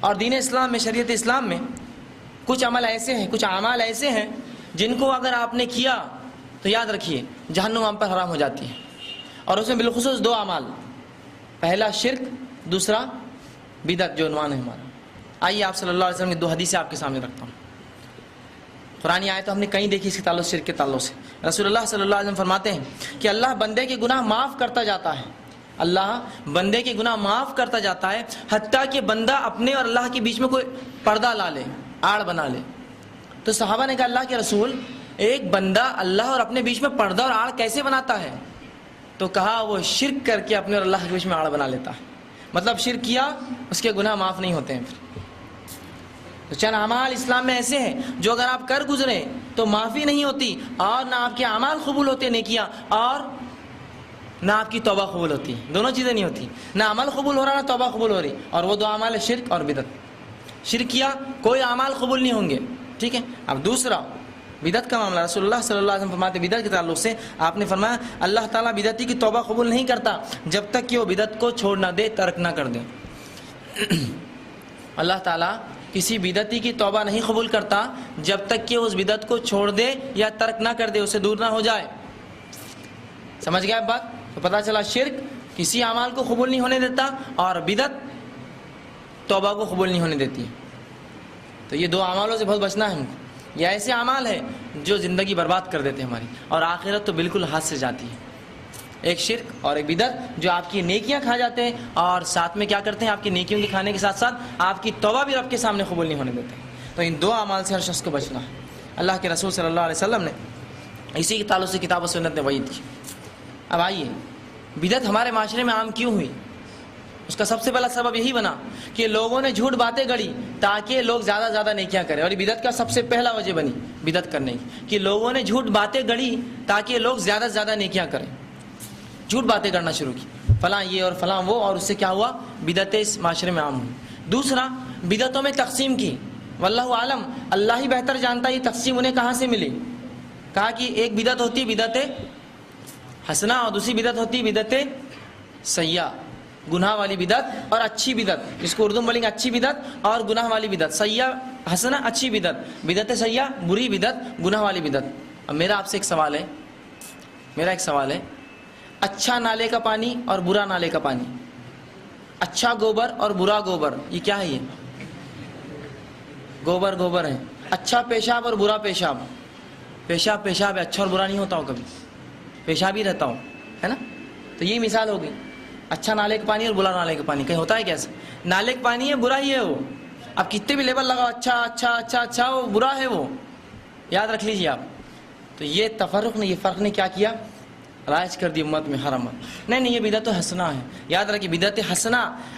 اور دین اسلام میں، شریعت اسلام میں کچھ عمل ایسے ہیں، کچھ اعمال ایسے ہیں جن کو اگر آپ نے کیا تو یاد رکھیے جہنم آپ پر حرام ہو جاتی ہے. اور اس میں بالخصوص دو اعمال، پہلا شرک، دوسرا بدعت، جو عنوان ہے ہمارا. آئیے آپ صلی اللہ علیہ وسلم کی دو حدیثیں آپ کے سامنے رکھتا ہوں. قرآن آیت تو ہم نے کہیں دیکھی اس کے تعلق شرک کے تعلق سے. رسول اللہ صلی اللہ علیہ وسلم فرماتے ہیں کہ اللہ بندے کے گناہ معاف کرتا جاتا ہے، اللہ بندے کے گناہ معاف کرتا جاتا ہے حتیٰ کہ بندہ اپنے اور اللہ کے بیچ میں کوئی پردہ لا لے، آڑ بنا لے. تو صحابہ نے کہا اللہ کے رسول، ایک بندہ اللہ اور اپنے بیچ میں پردہ اور آڑ کیسے بناتا ہے؟ تو کہا وہ شرک کر کے اپنے اور اللہ کے بیچ میں آڑ بنا لیتا ہے. مطلب شرک کیا، اس کے گناہ معاف نہیں ہوتے ہیں. پھر تو چند اعمال اسلام میں ایسے ہیں جو اگر آپ کر گزریں تو معافی نہیں ہوتی، اور نہ آپ کے اعمال قبول ہوتے نیکیاں، اور نہ آپ کی توبہ قبول ہوتی. دونوں چیزیں نہیں ہوتی، نہ عمل قبول ہو رہا نہ توبہ قبول ہو رہی. اور وہ دو اعمال ہے شرک اور بدعت. شرک کیا کوئی اعمال قبول نہیں ہوں گے. ٹھیک ہے. اب دوسرا بدعت کا معاملہ. رسول اللہ صلی اللہ علیہ وسلم فرماتے بدعت کے تعلق سے آپ نے فرمایا اللہ تعالیٰ بدعتی کی توبہ قبول نہیں کرتا جب تک کہ وہ بدعت کو چھوڑ نہ دے، ترک نہ کر دے. اللہ تعالیٰ کسی بدعتی کی توبہ نہیں قبول کرتا جب تک کہ اس بدعت کو چھوڑ دے یا ترک نہ کر دے، اسے دور نہ ہو جائے. سمجھ گیا بات؟ تو پتہ چلا شرک کسی اعمال کو قبول نہیں ہونے دیتا، اور بدعت توبہ کو قبول نہیں ہونے دیتی. تو یہ دو اعمالوں سے بہت بچنا ہے ہم کو. یہ ایسے اعمال ہیں جو زندگی برباد کر دیتے ہیں ہماری، اور آخرت تو بالکل ہاتھ سے جاتی ہے. ایک شرک اور ایک بدعت جو آپ کی نیکیاں کھا جاتے ہیں، اور ساتھ میں کیا کرتے ہیں، آپ کی نیکیوں کے کھانے کے ساتھ ساتھ آپ کی توبہ بھی رب کے سامنے قبول نہیں ہونے دیتے. تو ان دو اعمال سے ہر شخص کو بچنا ہے. اللہ کے رسول صلی اللہ علیہ وسلم نے اسی کے تعلق سے کتاب و سنت نے وعید کی. اب آئیے بدعت ہمارے معاشرے میں عام کیوں ہوئی؟ اس کا سب سے پہلا سبب یہی بنا کہ لوگوں نے جھوٹ باتیں گڑھی تاکہ لوگ زیادہ زیادہ نیکیاں کریں. اور یہ بدعت کا سب سے پہلا وجہ بنی بدعت کرنے کی کہ لوگوں نے جھوٹ باتیں گڑھی تاکہ لوگ زیادہ سے زیادہ نیکیاں کریں. جھوٹ باتیں کرنا شروع کی، فلاں یہ اور فلاں وہ، اور اس سے کیا ہوا، بدعتیں اس معاشرے میں عام ہوئی. دوسرا بدعتوں میں تقسیم کی. واللہ عالم، اللہ ہی بہتر جانتا یہ تقسیم انہیں کہاں سے ملی. کہا کہ ایک بدعت ہوتی ہے بدعت حسنہ، اور دوسری بدعت ہوتی ہے بدعت سیئہ، گناہ والی بدعت اور اچھی بدعت، جس کو اردو میں بولیں گے اچھی بدعت اور گناہ والی بدعت. سیئہ حسنہ اچھی بدعت، بدعت سیئہ بری بدعت، گناہ والی بدعت. اب میرا آپ سے ایک سوال ہے، اچھا نالے کا پانی اور برا نالے کا پانی، اچھا گوبر اور برا گوبر، یہ کیا ہے؟ یہ گوبر ہے. اچھا پیشاب اور برا پیشاب، پیشاب ہے، اچھا اور برا نہیں ہوتا ہو، کبھی پیشاب ہی رہتا ہو، ہے نا. تو یہی مثال ہوگی، اچھا نالے کا پانی اور برا نالے کا پانی. کہیں ہوتا ہے کیسے؟ نالے کا پانی ہے، برا ہی ہے وہ. اب کتنے بھی لیبل لگاؤ، اچھا اچھا اچھا اچھا، وہ برا ہے، وہ یاد رکھ لیجیے آپ. تو یہ تفرق نے، یہ فرق نے کیا کیا، رائج کر دی امت میں ہر امت. نہیں یہ بدعت حسنہ ہے. یاد رکھیے بدعت حسنہ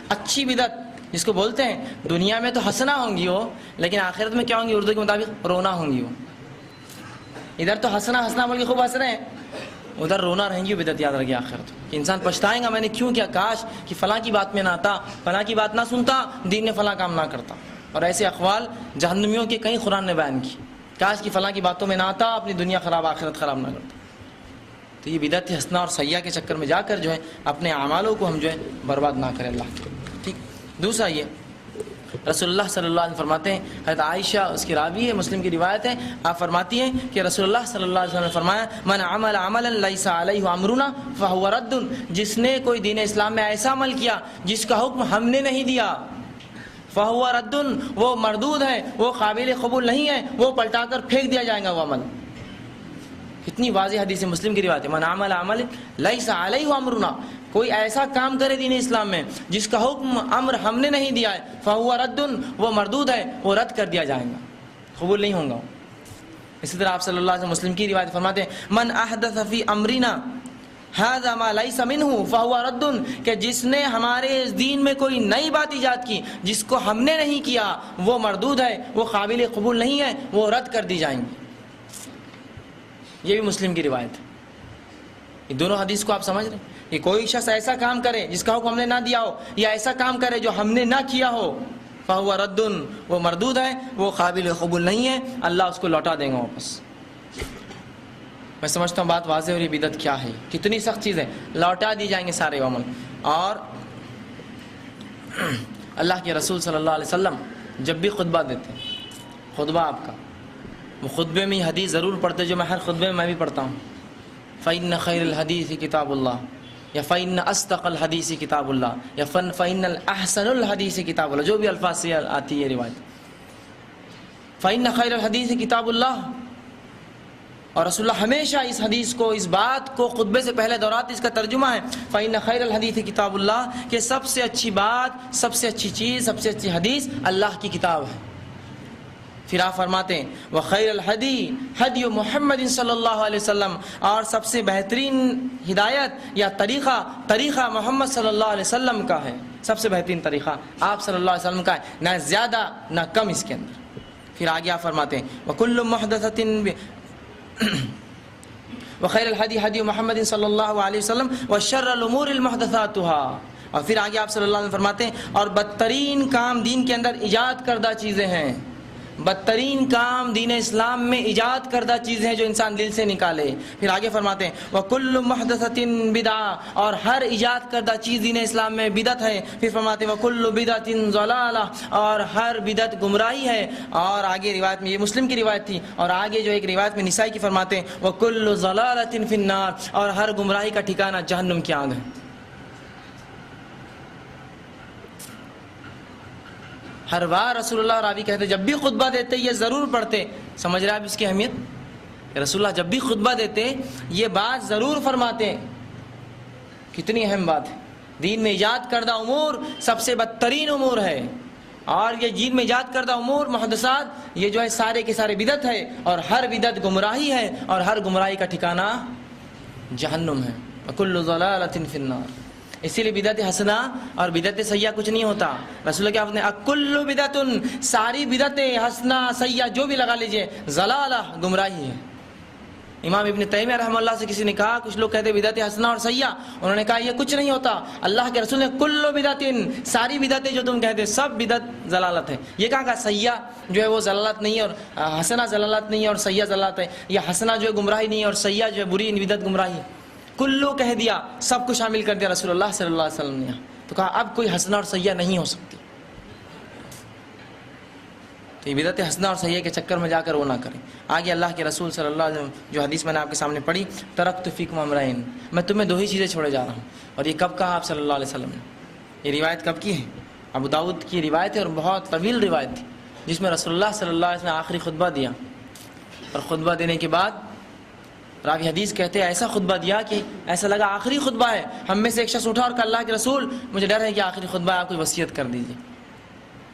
اچھی بدعت جس کو بولتے ہیں، دنیا میں تو حسنہ ہوں گی وہ، لیکن آخرت میں کیا ہوں گی، اردو کے مطابق رونا ہوں گی وہ. ادھر تو حسنہ بول کے خوب ہنس رہے ہیں، ادھر رونا رہیں گی بدعت. یاد رکھیے آخرت کہ انسان پچھتائے گا میں نے کیوں کیا، کاش کہ فلاں کی بات میں نہ آتا، فلاں کی بات نہ سنتا، دین میں فلاں کام نہ کرتا. اور ایسے اقوال جہنمیوں کے کئی قرآن نے بیان کی، کاش کہ فلاں کی باتوں میں نہ آتا، اپنی دنیا خراب آخرت خراب نہ کرتا. تو یہ بدعت حسنہ اور سیئہ کے چکر میں جا کر جو ہے اپنے اعمالوں کو ہم جو ہے برباد نہ کریں اللہ کے. ٹھیک. دوسرا یہ رسول اللہ صلی اللہ علیہ وسلم فرماتے ہیں، حضرت عائشہ اس کی راوی ہے، مسلم کی روایت ہے، آپ فرماتی ہیں کہ رسول اللہ صلی اللہ علیہ وسلم نے فرمایا من عمل عملا لیس علیہ امرنا فہو رد، جس نے کوئی دین اسلام میں ایسا عمل کیا جس کا حکم ہم نے نہیں دیا، فہو رد، وہ مردود ہے، وہ قابل قبول نہیں ہے، وہ پلٹا کر پھینک دیا جائے گا وہ عمل. کتنی واضح حدیث مسلم کی روایت ہے، من عمل عمل لیس علیہ امرنا، کوئی ایسا کام کرے دین اسلام میں جس کا حکم امر ہم نے نہیں دیا ہے، فہو رد، وہ مردود ہے، وہ رد کر دیا جائے گا، قبول نہیں ہوگا. اسی طرح آپ صلی اللہ علیہ وسلم مسلم کی روایت فرماتے ہیں من احدث فی امرنا ھذا ما لیس منہ فہو رد، کہ جس نے ہمارے دین میں کوئی نئی بات ایجاد کی جس کو ہم نے نہیں کیا، وہ مردود ہے، وہ قابل قبول نہیں ہے، وہ رد کر دی جائیں گی. یہ بھی مسلم کی روایت ہے. یہ دونوں حدیث کو آپ سمجھ رہے ہیں کہ کوئی شخص ایسا کام کرے جس کا حکم ہم نے نہ دیا ہو، یا ایسا کام کرے جو ہم نے نہ کیا ہو، فہو رد، وہ مردود ہے، وہ قابل قبول نہیں ہے، اللہ اس کو لوٹا دیں گا واپس. میں سمجھتا ہوں بات واضح. اور یہ بدعت کیا ہے، کتنی سخت چیز ہے، لوٹا دی جائیں گے سارے عمل. اور اللہ کے رسول صلی اللہ علیہ وسلم جب بھی خطبہ دیتے ہیں، خطبہ آپ کا، وہ خطبے میں حدیث ضرور پڑھتے جو میں ہر خطبے میں بھی پڑھتا ہوں، فَإِنَّ خَيْرَ الْحَدِيثِ کتاب اللہ، یا فَإِنَّ أَصْدَقَ الْحَدِيثِ کتاب اللہ، یا فَإِنَّ الْأَحْسَنُ الْحَدِيثِ کتاب اللہ، جو بھی الفاظ سے آتی ہے روایت، فَإِنَّ خَيْرَ الْحَدِيثِ کتاب اللہ. اور رسول اللہ ہمیشہ اس حدیث کو، اس بات کو خطبے سے پہلے دہراتے، اس کا ترجمہ ہے فَإِنَّ خَيْرَ الْحَدِيثِ کتاب اللہ، کہ سب سے اچھی بات، سب سے اچھی چیز، سب سے اچھی حدیث اللہ کی کتاب ہے. پھر آپ فرماتے ہیں وَخَيْرَ الْحَدِي حَدِيُ مُحَمَّدٍ صلی اللہ علیہ وسلم، اور سب سے بہترین ہدایت یا طریقہ محمد صلی اللہ علیہ وسلم کا ہے، سب سے بہترین طریقہ آپ صلی اللہ علیہ وسلم کا ہے، نہ زیادہ نہ کم اس کے اندر. پھر آگے آپ فرماتے ہیں وَكُلُّ مُحْدَثَةٍ وَخَيْرَ الْحَدِي حَدِيُ مُحَمَّدٍ صلی اللہ علیہ وسلم وَشَرَّ الْأُمُورِ الْمُحْدَثَاتُهَا. اور پھر آگے آپ صلی اللہ علیہ وسلم فرماتے ہیں اور بدترین کام دین کے اندر ایجاد کردہ چیزیں ہیں، بدترین کام دین اسلام میں ایجاد کردہ چیزیں ہیں جو انسان دل سے نکالے. پھر آگے فرماتے ہیں وَكُلُّ مُحْدَثَةٍ بِدْعَةٍ، اور ہر ایجاد کردہ چیز دین اسلام میں بدعت ہے. پھر فرماتے ہیں وَكُلُّ بِدْعَةٍ ضَلَالَةٍ، اور ہر بدعت گمراہی ہے. اور آگے روایت میں، یہ مسلم کی روایت تھی، اور آگے جو ایک روایت میں نسائی کی فرماتے ہیں وَكُلُّ ضَلَالَةٍ فِي النَّارِ، اور ہر گمراہی کا ٹھکانہ جہنم کی آگ ہے. ہر بار رسول اللہ راوی کہتے جب بھی خطبہ دیتے یہ ضرور پڑھتے. سمجھ رہے آپ اس کی اہمیت؟ رسول اللہ جب بھی خطبہ دیتے یہ بات ضرور فرماتے. کتنی اہم بات ہے. دین میں ایجاد کردہ امور سب سے بدترین امور ہے، اور یہ دین میں ایجاد کردہ امور محدثات یہ جو ہے سارے کے سارے بدعت ہے، اور ہر بدعت گمراہی ہے، اور ہر گمراہی کا ٹھکانہ جہنم ہے. وَكُلُّ ضَلَالَةٍ فِي النَّارِ. اسی لیے بدعت حسنہ اور بدعت سیئہ کچھ نہیں ہوتا. رسول اللہ کیا فرماتے ہیں اکل بدعت، ساری بدعتیں حسنہ سیئہ جو بھی لگا لیجئے ضلالہ، گمراہی ہے. امام ابن تیمیہ رحمہ اللہ سے کسی نے کہا، کچھ لوگ کہتے ہیں بدعت حسنہ اور سیئہ، انہوں نے کہا یہ کچھ نہیں ہوتا. اللہ کے رسول نے کل بدعت، ساری بدعتیں جو تم کہتے سب بدعت ضلالت ہے. یہ کہا سیئہ جو ہے وہ ضلالت نہیں، اور حسنہ ضلالت نہیں، اور سیئہ ضلالت ہے. یہ حسنہ جو ہے گمراہی نہیں، اور سیئہ جو ہے بری بدعت گمراہی ہے. کلو کہہ دیا، سب کو شامل کر دیا رسول اللہ صلی اللہ علیہ وسلم نے. تو کہا اب کوئی حسنہ اور سیئہ نہیں ہو سکتی. تو یہ بدعت حسنہ اور سیئہ کے چکر میں جا کر وہ نہ کریں. آگے اللہ کے رسول صلی اللہ علیہ وسلم جو حدیث میں نے آپ کے سامنے پڑھی، ترکت فیکم امرین، میں تمہیں دو ہی چیزیں چھوڑے جا رہا ہوں. اور یہ کب کہا آپ صلی اللہ علیہ وسلم نے؟ یہ روایت کب کی ہے؟ ابو داؤد کی روایت ہے، اور بہت طویل روایت تھی جس میں رسول اللہ صلی اللہ علیہ وسلم نے آخری خطبہ دیا. اور خطبہ دینے کے بعد راوی حدیث کہتے ہیں ایسا خطبہ دیا کہ ایسا لگا آخری خطبہ ہے. ہم میں سے ایک شخص اٹھا اور کہا اللہ کے رسول مجھے ڈر ہے کہ آخری خطبہ ہے، آپ کوئی وصیت کر دیجیے.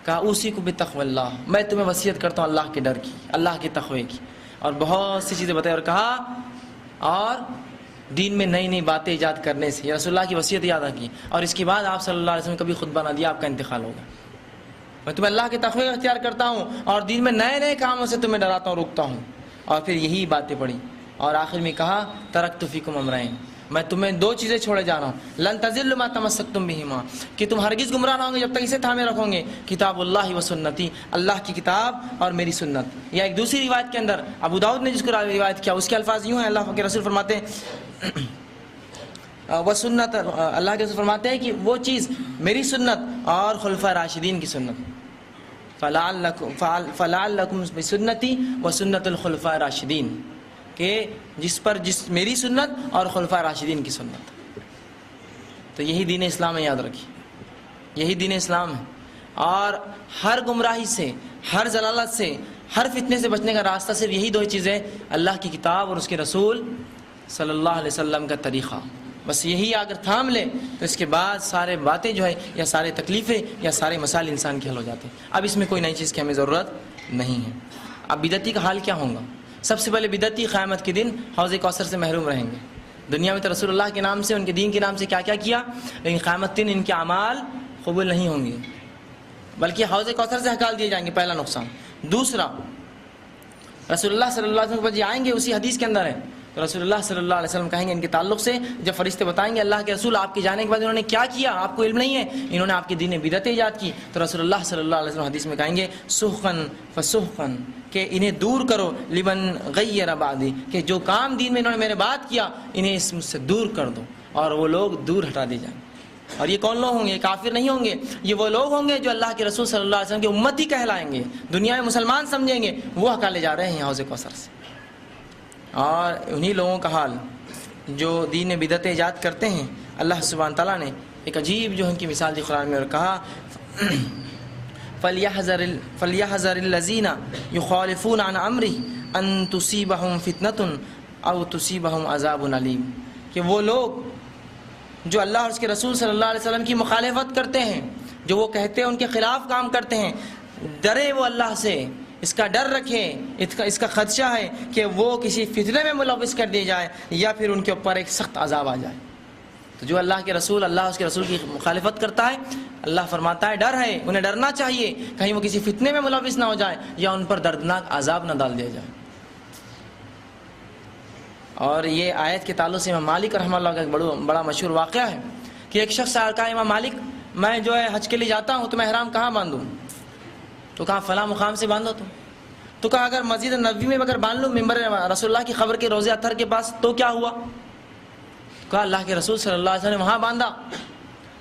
کہا اوصیکم بتقوی اللہ، میں تمہیں وصیت کرتا ہوں اللہ کے ڈر کی، اللہ کے تقوی کی. اور بہت سی چیزیں بتائی، اور کہا اور دین میں نئی نئی باتیں ایجاد کرنے سے. یہ رسول اللہ کی وصیت یاد کی. اور اس کے بعد آپ صلی اللہ علیہ وسلم کبھی خطبہ نہ دیا، آپ کا انتقال ہوگا. میں تمہیں اللہ کے تقوی اختیار کرتا ہوں، اور دین میں نئے نئے کاموں سے تمہیں ڈراتا ہوں، روکتا ہوں. اور پھر یہی باتیں پڑھی، اور آخر میں کہا ترکت فیکم امرین، میں تمہیں دو چیزیں چھوڑے جا رہا ہوں. لن تضلوا ما تمسکتم بہما، کہ تم ہرگز گمراہ نہ ہوں گے جب تک اسے تھامے رکھو گے. کتاب اللہ و سنتی، اللہ کی کتاب اور میری سنت. یا ایک دوسری روایت کے اندر ابو داؤد نے جس کو روایت کیا اس کے الفاظ یوں ہیں، اللہ کے رسول فرماتے ہیں وہ سنت، اللہ کے رسول فرماتے ہیں کہ وہ چیز میری سنت اور خلفاء راشدین کی سنت. فلعلکم بسنتی و سنت الخلفاء راشدین، کہ جس میری سنت اور خلفاء راشدین کی سنت. تو یہی دین اسلام ہے، یاد رکھیے یہی دین اسلام ہے. اور ہر گمراہی سے، ہر ضلالت سے، ہر فتنے سے بچنے کا راستہ صرف یہی دو چیزیں، اللہ کی کتاب اور اس کے رسول صلی اللہ علیہ وسلم کا طریقہ. بس یہی اگر تھام لے تو اس کے بعد سارے باتیں جو ہے یا سارے تکلیفیں یا سارے مسائل انسان کے حل ہو جاتے ہیں. اب اس میں کوئی نئی چیز کی ہمیں ضرورت نہیں ہے. اب بدعتی کا حال کیا ہوگا؟ سب سے پہلے بدعتی قیامت کے دن حوض کوثر سے محروم رہیں گے. دنیا میں تو رسول اللہ کے نام سے، ان کے دین کے نام سے کیا کیا کیا، لیکن قیامت دن ان کے اعمال قبول نہیں ہوں گے، بلکہ حوض کوثر سے ہکال دیے جائیں گے. پہلا نقصان. دوسرا، رسول اللہ صلی اللہ علیہ وسلم آئیں گے، اسی حدیث کے اندر ہے، تو رسول اللہ صلی اللہ علیہ وسلم کہیں گے ان کے تعلق سے، جب فرشتے بتائیں گے اللہ کے رسول آپ کے جانے کے بعد انہوں نے کیا کیا، آپ کو علم نہیں ہے، انہوں نے آپ کے دین بدعتیں ایجاد کی، تو رسول اللہ صلی اللہ علیہ وسلم حدیث میں کہیں گے سحقن فسحقن، کہ انہیں دور کرو، لمن غیر بعدی، کہ جو کام دین میں انہوں نے میرے بات کیا انہیں اس مجھ سے دور کر دو، اور وہ لوگ دور ہٹا دی جائیں. اور یہ کون لوگ ہوں گے؟ یہ کافر نہیں ہوں گے، یہ وہ لوگ ہوں گے جو اللہ کے رسول صلی اللہ علیہ وسلم کی امتی کہلائیں گے، دنیا میں مسلمان سمجھیں گے، وہ ہکالے جا رہے ہیں حوض کوثر سے۔ اور انہی لوگوں کا حال جو دین میں بدعتیں ایجاد کرتے ہیں، اللہ سبحانہ تعالیٰ نے ایک عجیب جو ان کی مثال دی قرآن میں، اور کہا فَلْيَحْذَرِ الَّذِينَ يُخَالِفُونَ عَنْ أَمْرِهِ أَن تُصِيبَهُمْ فِتْنَةٌ أَوْ تُصِيبَهُمْ عَذَابٌ أَلِيمٌ، کہ وہ لوگ جو اللہ اور اس کے رسول صلی اللہ علیہ وسلم کی مخالفت کرتے ہیں، جو وہ کہتے ہیں ان کے خلاف کام کرتے ہیں، ڈرے وہ اللہ سے، اس کا ڈر رکھیں، اس کا خدشہ ہے کہ وہ کسی فتنے میں ملوث کر دیے جائے یا پھر ان کے اوپر ایک سخت عذاب آ جائے۔ تو جو اللہ کے رسول، اللہ اس کے رسول کی مخالفت کرتا ہے، اللہ فرماتا ہے ڈر ہے، انہیں ڈرنا چاہیے کہیں وہ کسی فتنے میں ملوث نہ ہو جائے یا ان پر دردناک عذاب نہ ڈال دیا جائے۔ اور یہ آیت کے تعلق سے امام مالک رحمہ اللہ کا ایک بڑا مشہور واقعہ ہے کہ ایک شخص آ کہا امام مالک میں جو ہے حج کے لیے جاتا ہوں تو میں احرام کہاں باندھوں؟ تو کہا فلاں مقام سے باندھو تم۔ تو کہا اگر مسجد نبوی میں اگر باندھ لوں ممبر رسول اللہ کی خبر کے روضہ اطہر کے پاس تو کیا ہوا؟ کہا اللہ کے رسول صلی اللہ علیہ وسلم وہاں باندھا۔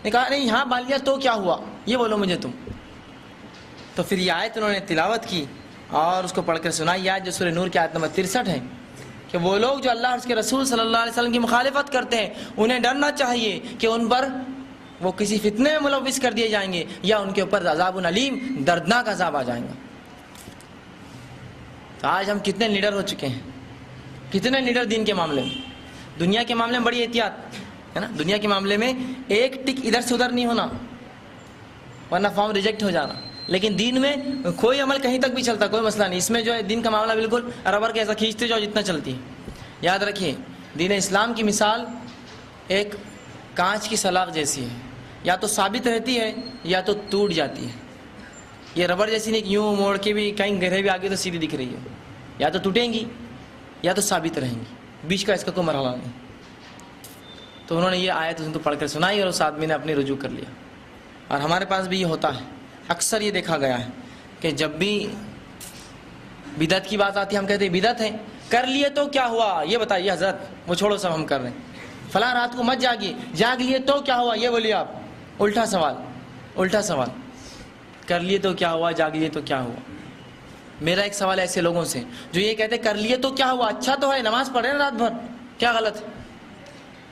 نے کہا نہیں یہاں باندھ لیا تو کیا ہوا یہ بولو مجھے تم۔ تو پھر یہ آیت انہوں نے تلاوت کی اور اس کو پڑھ کر سنائی، آیت جو سورہ نور کی آیت نمبر 63 ہے کہ وہ لوگ جو اللہ اور اس کے رسول صلی اللہ علیہ وسلم کی مخالفت کرتے ہیں انہیں ڈرنا چاہیے کہ ان پر وہ کسی فتنے میں ملوث کر دیے جائیں گے یا ان کے اوپر عذاب علیم دردناک عذاب آ جائیں گا۔ تو آج ہم کتنے لیڈر ہو چکے ہیں، کتنے لیڈر دین کے معاملے میں، دنیا کے معاملے میں بڑی احتیاط ہے نا، دنیا کے معاملے میں ایک ٹک ادھر سے ادھر نہیں ہونا ورنہ فارم ریجیکٹ ہو جانا، لیکن دین میں کوئی عمل کہیں تک بھی چلتا کوئی مسئلہ نہیں، اس میں جو ہے دین کا معاملہ بالکل ربر کے ایسا کھینچتے جاؤ جتنا چلتی ہے۔ یاد رکھیے دین اسلام کی مثال ایک کانچ کی سلاخ جیسی ہے، یا تو ثابت رہتی ہے یا تو ٹوٹ جاتی ہے۔ یہ ربڑ جیسی نہیں کہ یوں موڑ کے بھی کہیں گہرے بھی آگے تو سیدھی دکھ رہی ہے، یا تو ٹوٹیں گی یا تو ثابت رہیں گی، بیچ کا اس کا کوئی مرحلہ نہیں۔ تو انہوں نے یہ آیت ان کو پڑھ کر سنائی اور اس آدمی نے اپنی رجوع کر لیا۔ اور ہمارے پاس بھی یہ ہوتا ہے، اکثر یہ دیکھا گیا ہے کہ جب بھی بدعت کی بات آتی ہے ہم کہتے ہیں بدعت ہے، کر لیے تو کیا ہوا یہ بتائیے حضرت، وہ چھوڑو سب ہم کر رہے ہیں، فلاں رات کو مت جاگیے، جاگ لیے تو کیا ہوا یہ بولیے آپ، الٹا سوال، کر لیے تو کیا ہوا، جاگ لیے تو کیا ہوا۔ میرا ایک سوال ہے ایسے لوگوں سے جو یہ کہتے کر لیے تو کیا ہوا، اچھا تو ہے نماز پڑھ رہے ہیں رات بھر، کیا غلط ہے؟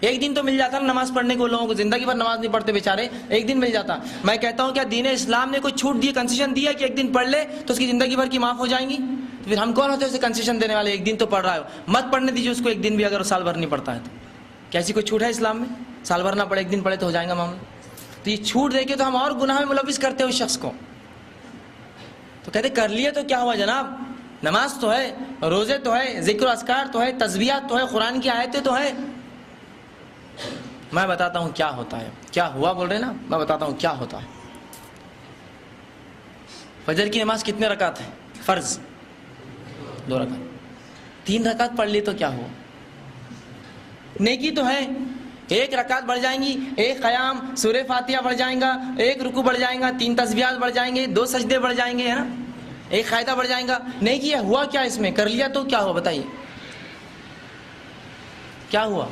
ایک دن تو مل جاتا نا نماز پڑھنے کو، لوگوں کو زندگی بھر نماز نہیں پڑھتے بیچارے، ایک دن مل جاتا۔ میں کہتا ہوں کیا دین اسلام نے کوئی چھوٹ دی، کنسیشن دیا کہ ایک دن پڑھ لے تو اس کی زندگی بھر کی معاف ہو جائیں گی؟ تو پھر ہم کون ہوتے ہیں اسے کنسیشن دینے والے؟ ایک دن تو پڑھ رہا ہے مت پڑھنے دیجیے اس کو ایک دن بھی، اگر سال بھر نہیں پڑھتا ہے تو کیسی کوئی چھوٹ ہے اسلام میں؟ سال بھر نہ پڑھے ایک دن پڑھے تو ہو جائے گا معاملہ؟ تو یہ چھوٹ دے کے تو ہم اور گناہ میں ملوث کرتے ہیں اس شخص کو۔ تو کہتے کر لیے تو کیا ہوا جناب، نماز تو ہے، روزے تو ہے، ذکر و اذکار تو ہے، تسبیحات تو ہے، قرآن کی آیتیں تو ہے۔ میں بتاتا ہوں کیا ہوتا ہے، کیا ہوا بول رہے نا، میں بتاتا ہوں کیا ہوتا ہے۔ فجر کی نماز کتنے رکعت ہے؟ فرض 2 رکعت، 3 رکعت پڑھ لی تو کیا ہوا؟ نیکی تو ہے، 1 رکعت بڑھ جائیں گی، 1 قیام، سورہ فاتحہ بڑھ جائیں گا، 1 رکوع بڑھ جائیں گا، 3 تسبیحات بڑھ جائیں گے، 2 سجدے بڑھ جائیں گے، ہے نا، 1 قاعدہ بڑھ جائیں گا۔ نیکی ہے، ہوا کیا اس میں؟ کر لیا تو کیا ہوا بتائیے، کیا ہوا؟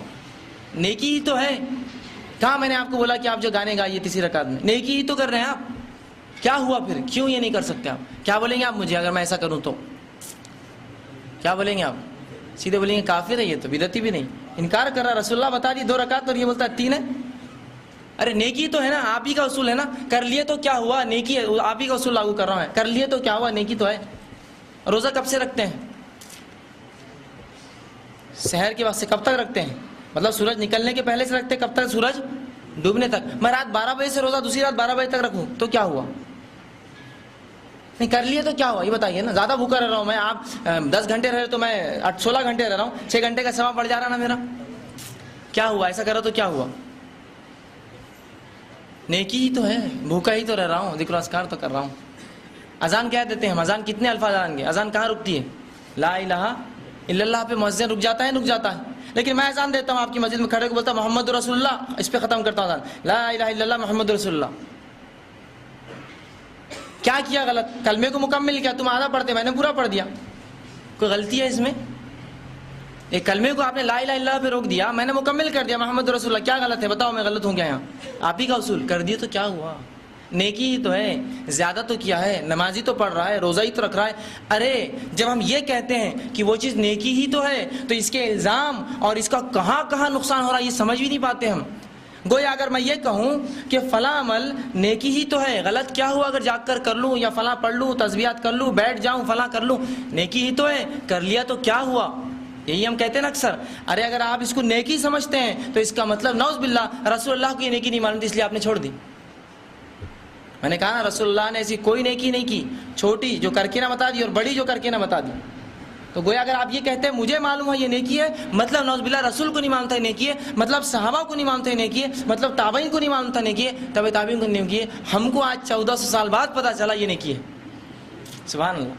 نیکی ہی تو ہے۔ کہاں میں نے آپ کو بولا کہ آپ جو گانے گائیے تیسری رکعت میں، نیکی ہی تو کر رہے ہیں آپ، کیا ہوا پھر؟ کیوں یہ نہیں کر سکتے آپ؟ کیا بولیں گے آپ مجھے اگر میں ایسا کروں تو؟ کیا بولیں گے آپ؟ سیدھے بولیں گے کافر ہے یہ تو، بدعتی بھی نہیں، انکار کر رہا، رسول اللہ بتا دی 2 رکعت اور یہ بولتا ہے 3 ہے۔ ارے نیکی تو ہے نا، آپ ہی کا اصول ہے نا، کر لیے تو کیا ہوا، نیکی ہے، آپ ہی کا اصول لاگو کر رہا ہوں، کر لیے تو کیا ہوا، نیکی تو ہے۔ روزہ کب سے رکھتے ہیں؟ سحر کے وقت سے کب تک رکھتے ہیں؟ مطلب سورج نکلنے کے پہلے سے رکھتے ہیں، کب تک؟ سورج ڈوبنے تک۔ میں رات 12 بجے سے روزہ دوسری رات 12 بجے تک رکھوں تو کیا ہوا؟ نہیں کر لیے تو کیا ہوا یہ بتائیے نا، زیادہ بھوکا رہ رہا ہوں میں، آپ 10 گھنٹے رہے تو میں 16 گھنٹے رہ رہا ہوں، 6 گھنٹے کا ثواب بڑھ جا رہا نا میرا، کیا ہوا؟ ایسا کرو تو کیا ہوا؟ نیکی ہی تو ہے، بھوکا ہی تو رہ رہا ہوں، ذکر و اذکار تو کر رہا ہوں۔ اذان کیا دیتے ہیں ہم؟ اذان کتنے الفاظ آئیں گے؟ اذان کہاں رکتی ہے؟ لا الہ الا اللہ پہ مؤذن رک جاتا ہے، لیکن میں اذان دیتا ہوں آپ کی مسجد میں کھڑے کو بولتا ہوں محمد رسول اللہ، اس پہ ختم کرتا ہوں اذان، لا الہ الا اللہ محمد رسول اللہ۔ کیا کیا غلط؟ کلمے کو مکمل کیا، تم آدھا پڑھتے میں نے پورا پڑھ دیا، کوئی غلطی ہے اس میں؟ ایک کلمے کو آپ نے لا الہ الا اللہ پہ روک دیا, میں نے مکمل کر دیا محمد رسول اللہ, کیا غلط ہے بتاؤ, میں غلط ہوں کیا یہاں؟ آپ ہی کا اصول کر دیے تو کیا ہوا, نیکی ہی تو ہے, زیادہ تو کیا ہے, نمازی تو پڑھ رہا ہے, روزہ ہی تو رکھ رہا ہے. ارے جب ہم یہ کہتے ہیں کہ وہ چیز نیکی ہی تو ہے تو اس کے الزام اور اس کا کہاں کہاں نقصان ہو رہا ہے یہ سمجھ بھی نہیں پاتے ہم. گویا اگر میں یہ کہوں کہ فلاں عمل نیکی ہی تو ہے, غلط کیا ہوا اگر جاگ کر لوں یا فلاں پڑھ لوں, تسبیحات کر لوں, بیٹھ جاؤں, فلاں کر لوں, نیکی ہی تو ہے, کر لیا تو کیا ہوا, یہی ہم کہتے ہیں نا اکثر. ارے اگر آپ اس کو نیکی سمجھتے ہیں تو اس کا مطلب نعوذ باللہ رسول اللہ کو یہ نیکی نہیں معلوم تھی اس لیے آپ نے چھوڑ دی. میں نے کہا نا رسول اللہ نے ایسی کوئی نیکی نہیں کی, چھوٹی جو کر کے نہ بتا دی اور بڑی جو کر کے نہ بتا دی. تو گویا اگر آپ یہ کہتے ہیں مجھے معلوم ہے یہ نیکی ہے, مطلب نعوذ باللہ رسول کو نہیں معلوم تھا یہ نیکی ہے, مطلب صحابہ کو نہیں معلوم تھا یہ نیکی ہے, مطلب تابعین کو نہیں معلوم تھا نیکی ہے, تبع تابعین کو نہیں نیکی ہے, ہم کو آج 1400 سال بعد پتہ چلا یہ نیکی ہے. سبحان اللہ.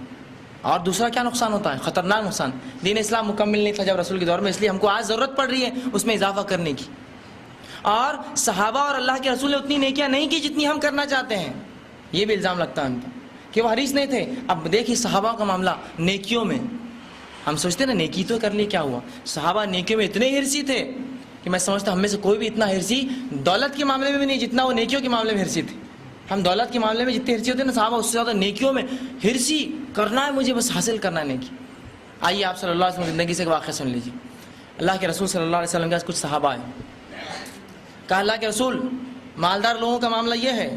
اور دوسرا کیا نقصان ہوتا ہے, خطرناک نقصان. دین اسلام مکمل نہیں تھا جب رسول کے دور میں, اس لیے ہم کو آج ضرورت پڑ رہی ہے اس میں اضافہ کرنے کی. اور صحابہ اور اللہ کے رسول نے اتنی نیکیاں نہیں کی جتنی ہم کرنا چاہتے ہیں, یہ بھی الزام لگتا ہے ہم پر کہ وہ حریص نہیں تھے. اب دیکھیے صحابہ کا معاملہ نیکیوں میں, ہم سوچتے ہیں نا نیکی تو کر لی کیا ہوا, صحابہ نیکیوں میں اتنے ہرسی تھے کہ میں سمجھتا ہوں ہم میں سے کوئی بھی اتنا ہرسی دولت کے معاملے میں بھی نہیں جتنا وہ نیکیوں کے معاملے میں ہرسی تھے. ہم دولت کے معاملے میں جتنے ہرسی ہوتے ہیں نا, صحابہ اس سے زیادہ نیکیوں میں ہرسی, کرنا ہے مجھے بس حاصل کرنا ہے نیکی. آئیے آپ صلی اللہ علیہ وسلم زندگی سے ایک واقعہ سن لیجیے. اللہ کے رسول صلی اللہ علیہ وسلم کے پاس کچھ صحابہ آئے, کہا اللہ کے رسول مالدار لوگوں کا معاملہ یہ ہے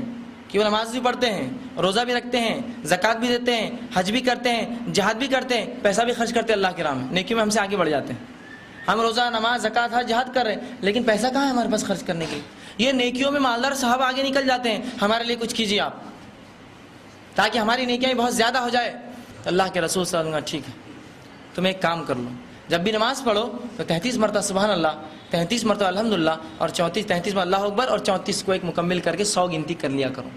کہ وہ نماز بھی پڑھتے ہیں, روزہ بھی رکھتے ہیں, زکوٰۃ بھی دیتے ہیں, حج بھی کرتے ہیں, جہاد بھی کرتے ہیں, پیسہ بھی خرچ کرتے ہیں اللہ کے راہ میں, نیکیوں میں ہم سے آگے بڑھ جاتے ہیں. ہم روزہ, نماز, زکوٰۃ, حج, جہاد کر رہے ہیں, لیکن پیسہ کہاں ہے ہمارے پاس خرچ کرنے کے لیے. یہ نیکیوں میں مالدار صحابہ آگے نکل جاتے ہیں, ہمارے لیے کچھ کیجیے آپ تاکہ ہماری نیکیاں بہت زیادہ ہو جائے. تو اللہ کے رسول صلی اللہ علیہ وسلم ٹھیک ہے, تم ایک کام کر لو, جب بھی نماز پڑھو تو 33 مرتبہ سبحان اللہ, 33 مرتبہ الحمدللہ, اور 33 اللہ اکبر, اور 34 کو ایک مکمل کر کے 100 گنتی کر لیا کرو.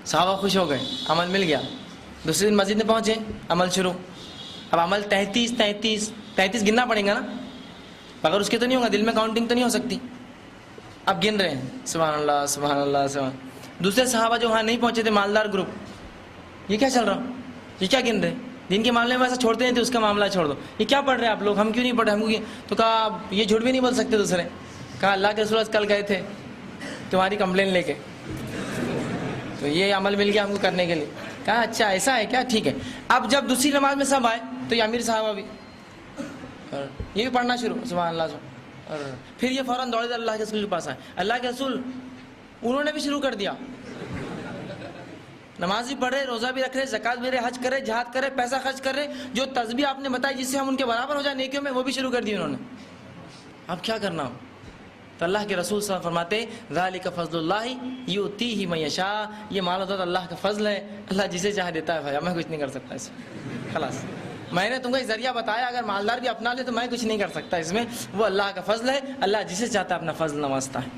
صحابہ خوش ہو گئے, عمل مل گیا. دوسرے دن مسجد میں پہنچے, عمل شروع. اب عمل 33 گننا پڑیں گا نا, اگر اس کے تو نہیں ہوگا, دل میں کاؤنٹنگ تو نہیں ہو سکتی. اب گن رہے ہیں سبحان اللہ سبحان اللہ سبحان. دوسرے صحابہ جو وہاں نہیں پہنچے تھے, مالدار گروپ, یہ کیا چل رہا, یہ کیا گن رہے, دین کے معاملے میں ایسا چھوڑتے نہیں تھے, اس کا معاملہ چھوڑ دو, یہ کیا پڑھ رہے ہیں آپ لوگ, ہم کیوں نہیں پڑھ رہے, ہم کو. تو کہا یہ جھوٹ بھی نہیں بول سکتے دوسرے. کہا اللہ کے رسول کل گئے تھے تمہاری کمپلین لے کے, تو یہ عمل مل گیا ہم کو کرنے کے لیے. کہا اچھا ایسا ہے کیا, ٹھیک ہے. اب جب دوسری نماز میں سب آئے تو یہ امیر صاحبہ بھی, یہ بھی پڑھنا شروع, سبحان اللہ سبحان. پھر یہ فوراً دوڑے اللہ کے رسول کے پاس آئے. اللہ کے رسول انہوں نے بھی شروع کر دیا, نماز بھی پڑھ رہے, روزہ بھی رکھ رہے, زکوٰۃ بھی رہے, حج کرے, جہاد کرے, پیسہ خرچ کر رہے, جو تسبیح آپ نے بتائی جس سے ہم ان کے برابر ہو جائے نیکیوں میں, وہ بھی شروع کر دی انہوں نے. اب کیا کرنا ہو, تو اللہ کے رسول صلی اللہ علیہ وسلم فرماتے ذالک فضل اللہ یؤتیہ من یشاء, یہ مال و دولت اللہ کا فضل ہے, اللہ جسے چاہے دیتا ہے. بھائی میں کچھ نہیں کر سکتا اس میں, خلاص میں نے تم کو ایک ذریعہ بتایا, اگر مالدار بھی اپنا لے تو میں کچھ نہیں کر سکتا اس میں, وہ اللہ کا فضل ہے, اللہ جسے چاہتا ہے اپنا فضل نوازتا ہے.